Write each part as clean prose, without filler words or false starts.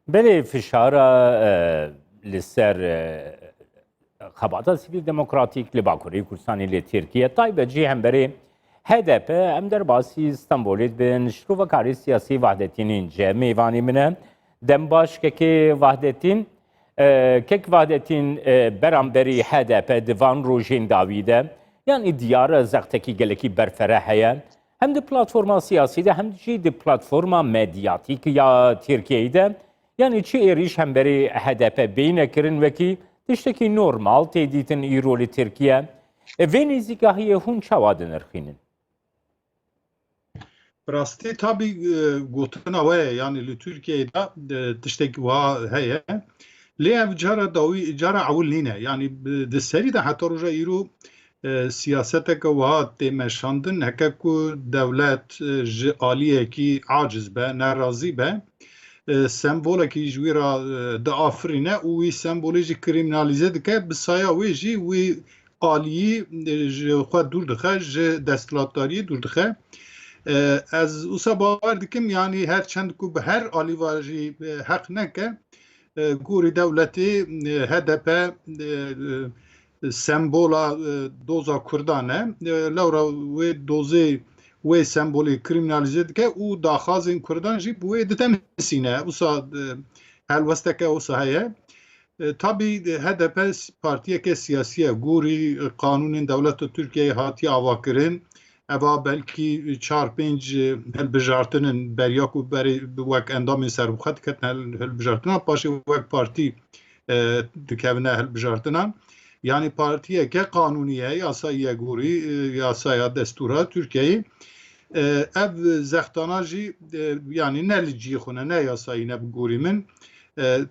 بله فشارا لسر خباتا سیویل دموکراتیک لباکوری کردستانی لی ترکیه طایبه جی هم بری HDP ام در باسی استانبولیت بین شروع و کاری سیاسی وحدتین اینجا میوانی منه دم باش که وحدتین برانبری HDP دوان روژین داویده یعنی دیار زغتکی گلکی برفره هیا هم دی پلاتفورما سیاسی ده هم دی پلاتفورما مدیاتیک یا ترکیه ده yani çi êriş hemberî HDP beyne kirin wekî tiştekî normal tê dîtin îro li Tirkiye. Vê nêzîgahiyê hûn çawa dinirxînin? Rastî tabii gotina we ye yani li Tirkiyeyê tiştekî wiha heye. Lê ev cara ewil nîne yani di serî de heta roja îro siyaseteke wiha tê meşandin heke ku dewlet ji aliyekî aciz be, nerazî be. Sembolekî ji wî ra diafirîne û wî sembolê jî kriminalîze dike bi saya wê jî wî aliyî ji xwe dûr dixe ji desthilatdariyê dûr dixe ez wisa bawer dikim yanî her çend ku bi her alîva jî heq neke gorî dewletê HDP sembola doza Kurdan e lewra wê dozê wê sembolê kriminalîze dike û daxwazên Kurdan jî bi wê ditemsîne wisa helwesteke wisa heye. Tabii HDP partiyeke siyasî ye gorî qanûnên dewleta Tirkiyeyê hatiye avakirin eva belkî 4-5 hilbijartinin beriya ku berê wek endamên serbixwe diketin hilbijartinan paşê wek partî dikevine hilbijartinan yani partiyeke qanûnî ye yasayî gorî yasaya destûra Tirkiyeyê ev zextana jî yani ne li ciyê xwe ne, ne yasayî ne bi gorî min.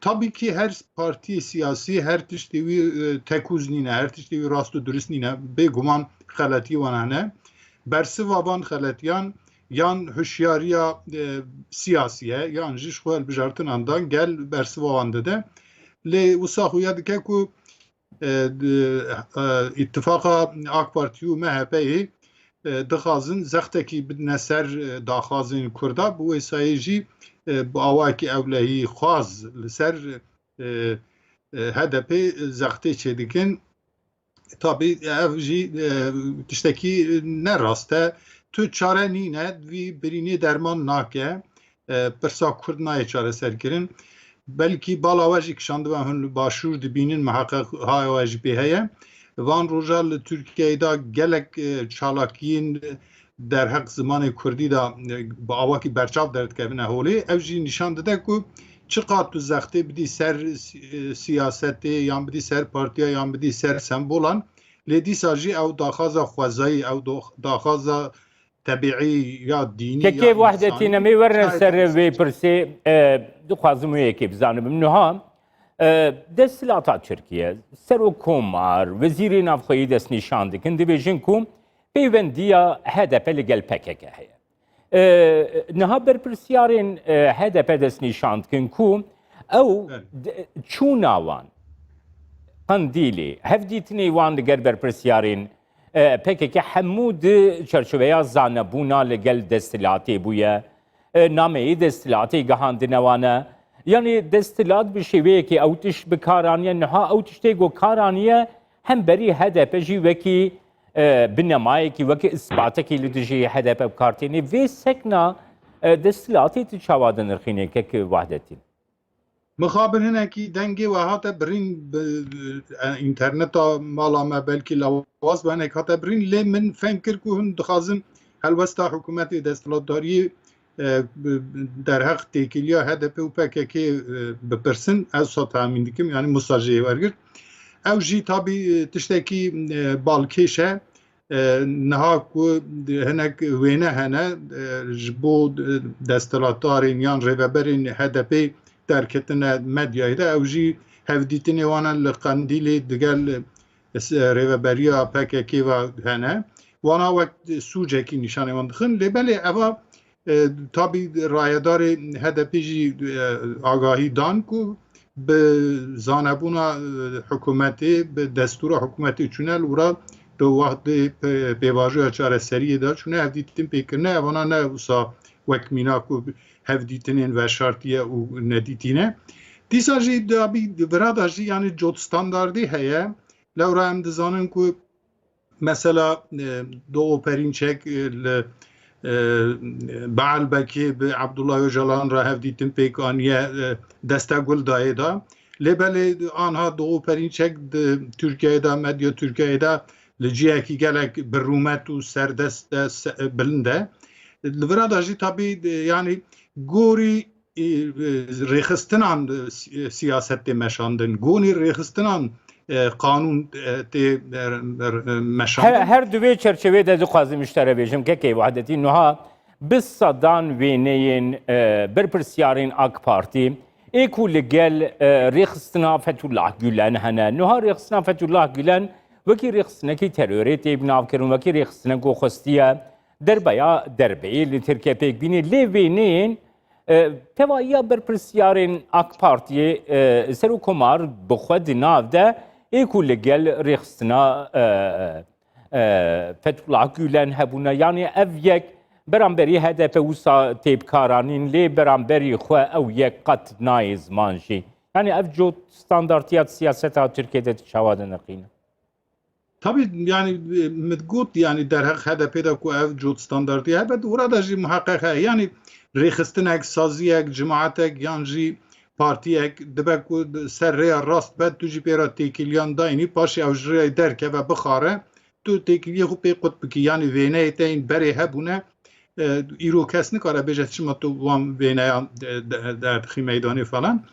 Tabii ki her partiyê siyasî her tiştê wî tekûz nîne, her tiştê wî rast û durist nîne. Bêguman xeletî wan hene. Bersiva van xeletiyan yan hişyariya siyasî ye, yan jî ji xwe hilbijartinan da gel bersiva wan dide. Lê wisa xuya dike ku îttifaqa AK Parti û MHP'yê dixwazin zextekî bidine ser daxwazên Kurda bi wêsayê jî bi awayekî ewlehî xwaz li ser HDP zextê çêdikin. Tabii ev jî tiştekî nerast e tu çare nîne vî birînê derman nake pirsa Kurd nayê çareserkirin belkî bala we jî kişandibe hûn li başûr dibînin meheqeqhaya we jî pê heye. Van roja li Tirkiyeyê da gelek çalakiyên derheq zimanê Kurdî da bi awakî berçav derdikevine holê ev jî nîşan dide ku çi qat tu zextê bidî ser siyasetê yan bidî ser partiya yan bidî ser sembolan lê dîsa jî ew daxwaza xwezayî ew daxwaza tebîî ya dînî Kekê wehdetî nemê werin ser vê pirsê dixwazim wê yekê bizanim niha desthilata Tirkiye Serokkomar Wezîrê Navxweyî destnîşan dikin dibêjin ku peyvendiya HDP li gel PKK heye. Niha berpirsyarên HDP destnîşan dikin ku ew çûna wan Qandîlê hevdîtinê wan li gel berpirsyarên PKK hemû di çerçeveya zanebûna li gel desthilatê bûye nameyê desthilatê gihandine wan e yani destilat bir şêweyekê ew tiş bikaraniye niha ew tiştê got karaniye hem berî HDP jî wekî bi nemayekî wekî isbatekî li dijî HDP bikartînê vê sekna destilatê tu çawa dinirxîne kek wehdetîn. Mixabir hinekî dengê we hate birîn înterneta mala me belkî lawaz benek hate birîn lê min feng kir ku hûn dixwazin helwesta hikûmetê desthilatdariyê derheq têkiliya HDP û PKK bipirsin ez sa tahmîn dikim yani musajiyê wergir. Ew jî tabii tiştekî balkêş e niha ku hinek wêne hene ji bo desthilatdarên yan rêveberên HDP derketine medyayê de ew jî hevdîtinê wan li Qandîlê digel rêveberiya PKK ve hene wana wek sûcekî nîşanê wan dixin lê belê eva tabii rayedarê HDP jî agahî dan ku bi zanebûna hikûmetê bi destûra hikûmetê çûne li wira di wextê pêvajoya çareseriyê de çûne hevdîtin pêkirine evana ne wisa wek mîna ku hevdîtinên veşartiye û nedîtîne. Dîsa jî dabî virada jî yani cot standardî heye. Lewra em dizanin ku mesela Doğu Perinçek li Baalbekê bi Abdullah Öcalan re hevdîtin pêkaniye deste gul daye da. Lêbelê anha Doğu Perinçek di Türkiye'ye de medya Türkiye'ye de li ciyekî gelek birrûmet û serdest bilind e. Li virada jî tabî yani gorî rêxistinan siyasetê meşandin, gonî rêxistinan kanun tê meşandin. Her divê çerçevê de dixwazim iştere bêjim kekê wehdetî niha bi sedan wêneyên berpirsyarên AK Partî ê ku li gel rêxistina Fethullah Gülen hene. Niha rêxistina Fethullah Gülen wekî rêxistinekî terorê tê bînavkirin, wekî rêxistinek xwestiye derbeya derbeyê li Tirkiye pêk bînî lê wêneyên tevaiya berpirsyarên AK Partiyê Serokkomar bi xwe di nav de ê ku li gel rêxistina Fethullah Gülen hebûne. Yani ev yek beramberî HDP wisa têbkaranîn lê beramberî xwe ew yek qet nayê ziman jî. Yani ev cot standartiya siyaseta Tirkiye'de çawa dinexîne. Tabii yani mitgot yani derhaq HDP'de ku ev cot standartiye hebe orada jî muhaqqaq heye. Yani rêxistinek, saziyek, cemaatek yan jî partiyek dibe ku ser rêya rast be tu jî pêra têkiliyan dayînî paşê ew ji rêya derkeve bixare tu têkiliyê xwe pê qut bikî. Yani wêneyê te yên berê hebûne îro kes nikare bêje çima tu wan wêneyan derdixî meydanê falan.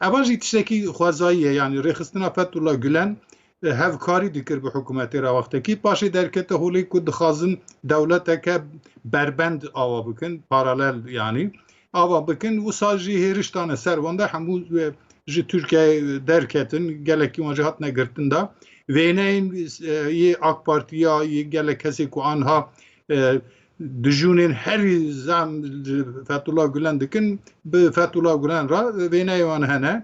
Evan jî tiştekî xwezayî ye yani rêxistina Fethullah Gülen hevkarî dikir bi hikûmetê re wextekî paşê derkete holê ku dixwazin dewleteke berbend ava bikin, paralel yani ava bikin wisa jî hêriştane ser wan de hemû ji Tirkiyeyê derketin gelekî wan jî hatine girtin da wêneyên yê AK Partiya yê gelek kesê ku anha dijûnên herî zam Fethullah Gülen dikin bi Fethullah Gülen re wêneyê wan hene.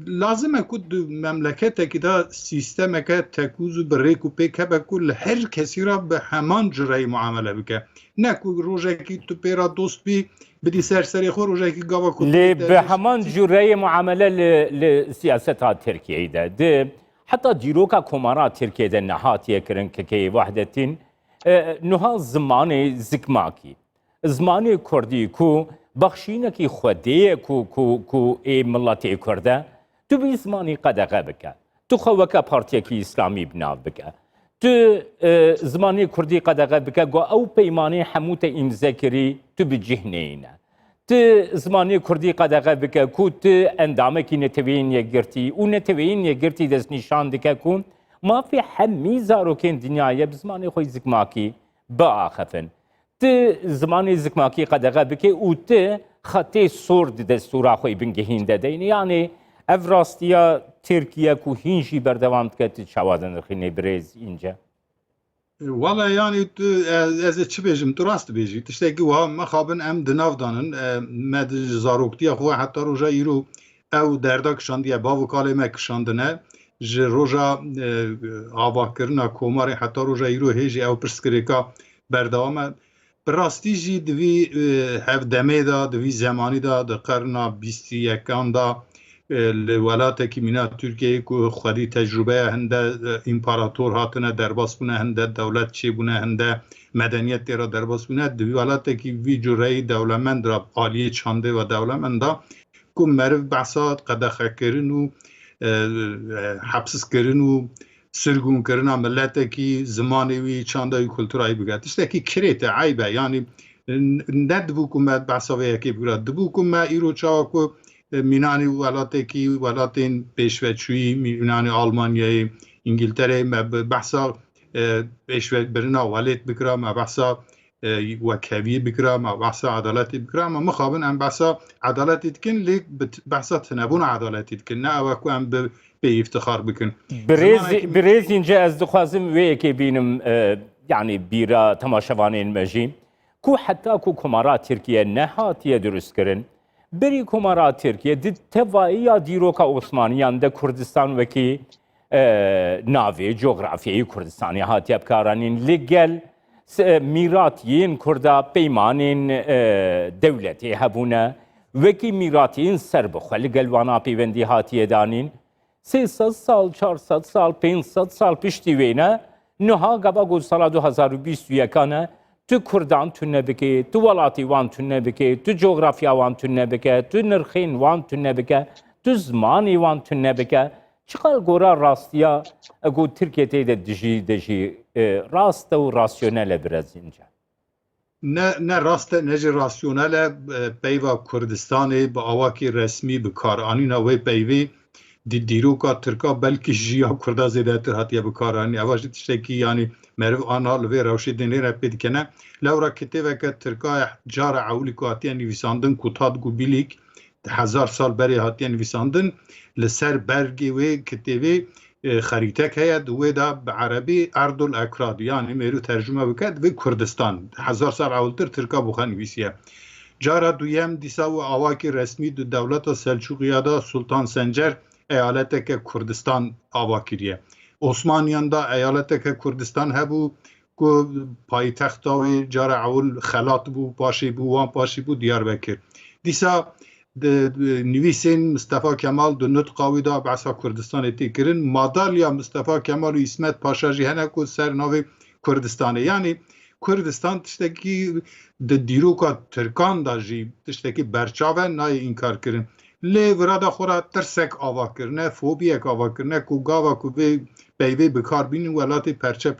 Lazım e ku di memleketekî de sîstemeke tekûz û bi rêk û pêk hebe ku li her kesî re bi heman cireyî muamele bike. Ne ku rojekî tu pêra dost bî bidî ser serê xwe rojekî gava ku Lê bi heman cüreyê muamele li siyaseta Tirkiyeyê de di heta dîroka komara Tirkiyeyê nehatiye kirin kekeyê wehdetîn niha zimanê zikmakî. Zimanê Kurdî ku بەخشینێکی خودەیە ku ê miletê Kurd e, tu bî zimanî qedexe bike. Tu xeweke partiyekî İslamî binav bike. Tu zimanî Kurdî qedexe bike got ew peymanê hemû te îmze kirî tu bi cihneyîne. Tu zimanî Kurdî qedexe bike ku tu endamekî neteweyên yekgirtî û neteweyên yekgirtî destnîşan dike ku mafê hemî zarokên dinyayê bi zimanê xwe zikmakî biaxefin. Tu zimanê zikmakî qedexe bike û tu xetê sor di destûra xwe bingehînde deyne. Yani ev rastiya Tirkiye ku hîn jî berdewam dike tu çawa dinirxînê birêz înce. Valla yani tu ez ê çi bêjim tu rast dibêjî tiştekî wiha me xabin em di nav danin me di zaroktiya xwe heta roja îro ew derda kişandiye bav û kalê me kişandine ji roja avakirina komarê heta roja îro hêjî ew pirsgirêka berdewam e. Bi rastî jî di vî hevdemê da di vî zemanî da di qerna bîstî yekan da li welatekî mîna Tirkiyeyê ku xwedî tecrübeya hinde împarator hatine derbas bûne hinde dewlet çêbûne hinde medeniyet tê re derbas bûne di vî welatekî vî cüreyî dewlemend ra aliyê çandê ve dewlemend da ku meriv behsa qedexekirin û hepsiskirin û sirgûnkirina milletekî zimanê wî çanda wî kulturayî bike. Tiştekî kirêt e eyb e yani ne dibû ku me behsa vê yekê bigire dibû ku me îro çawa ku mînanî welatekî welatên pêşveçûyî mînanî Almanyayê İngiltereyê me bi behsa pêşvebirina welêt bikira me behsa wekheviyê bikira me behsa edaletê bikira me mixabin em behsa edaletê dikin lê behsa tinebûna edaletê dikin ne ew ku em bi pê îftixar bikin. Birêz înce ez dixwazim wê yekê bînim yani bîra temaşevanên me jî ku heta ku komara Tirkiye nehatiye durustkirin berî komara Tirkiye di tevaiya dîroka Osmaniyan de Kurdistan wekî navê coğrafyayê Kurdistanê hatiye bikaranîn lê gel میراتیین کردا پیمانین دولتی هبونه وکی میراتیین سر بخوا لگلوانا پیوندی هاتیه دانین 300 سال 400 سال 500 سال پشتی وینه نها گبا گل سال 2021 نه تو کردان تونه بکی تو ولاتی وان تونه بکی تو جغرافیا وان تونه بکی تو نرخین وان تونه بکی تو زمانی وان تونه بکی چقدر گورا راستیا اگو ترکیه تیده دجی راست و راسیونل برز اینجا نه راست نه راسیونل پیوا کردستان با آواکی رسمی بکارانی نوی پیوی دیروکا ترکا بلکه جیا کردا زیده تر هاتیه بکارانی اواجی تشتکی یعنی مرو آنها لوی روشی دنی را پید کنه لورا کتیوه که ترکا جار عولی که هاتیه نویساندن کتاد گو بیلیک 1000 سال بری هاتیه نویساندن لسر برگی و کتیوی خریطه که هید و دا به عربی ارض الاکراد یعنی میرو ترجمه بکد و کردستان 1000 سال اولتر ترکا بخواه نویسیه جارا دویم دیسا و آواکی رسمی دو دولت سلجوقیه دا سلطان سنجر ایالت که کردستان آواکیریه عثمانیان دا ایالت که کردستان هبو که پایتخت و جارا اول خلات بو پاشی بو وان پاشی بو دیاربکر دیسا نویسین مصطفی کمال دو نطقاوی دا بعثا کردستان تی کرن مادالیا مصطفی کمال و اسمت پاشا جی هنه که سر ناوی کردستانه یعنی کردستان تشتکی دیروکا ترکان دا جی تشتکی برچاوه نای انکار کرن لی ورادا خورا ترسک آوا کرنه فوبیک آوا کرنه که گاوا که بیوی بکار بین ولاتی پرچه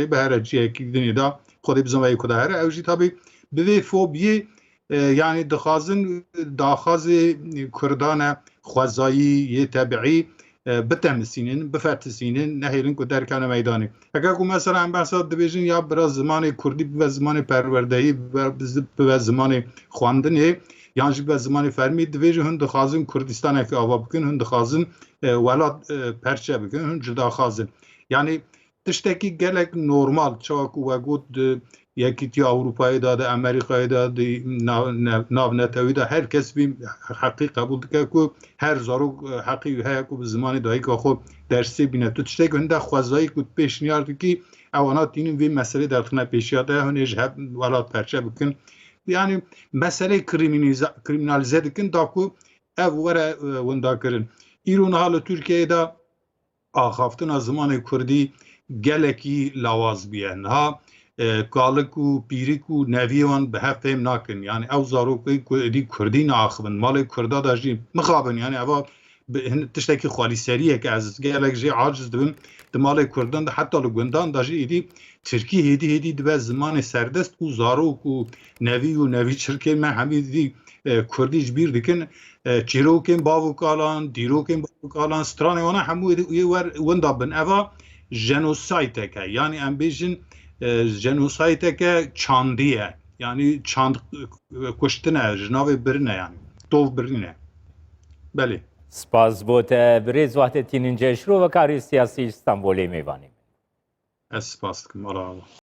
به هر جیه که دنی دا خودی بزنوی کده هره اوجی تابی به فوبیه یعنی داخاز کردان خوزایی یه طبیعی بتمسینن بفتسینن نهیلن که در کنه میدانی اگر که مثلا هم بحثا دبیجن یا برای زمان کردی به زمان پروردهی به زمان خواندنه یعنی به زمان فرمی دبیجن هند خازن کردستان که آوا بکن هند خازن ولاد پرچه بکن هند جدا خازن یعنی تشتکی گلک نورمال چاکو و گود یکی تی اروپایی داده امریکایی داده ناو نتوی دا هر کس بیم حقی قبول که که هر زارو حقی های که به زمان دایی که خود درسی بینه تو تشتک هنده خوزایی که پیش نیارده که اوانات اینو وی مسئله در خونه پیشیاده هنیج هب ولاد پرچه بکن یعنی مسئله کریمینالیزه دکن دا که او وره وندا کرن ایرون حال ترکیه دا آخافتن از زمان کردی گلکی لواز بیان ها کالک و پیریک و نویوان به هفهم نکن یعنی او زاروکی کردی ناخبن مال کردا داشتی مخابن یعنی اوا تشتکی خالی سریه که از گلک جی عاجز دبن مال کردان ده حتی لگوندان داشتی ایدی ترکی هیدی دو زمان سردست و زاروک و نوی چرکه من همین دی کردی جبیر دکن چیروکن باو کالان دیروکن باو کالان سترانه وانا همو یه وندا بن اوا جنوسایت که یعنی ام بیشن جنوسایت که چاندیه یعنی چاند کشتنه جناب برنه یعنی توف برنه بله سپاس بوت بریز وقت تینین جشرو و کاری سیاسی استانبولی میوانیم سپاس کم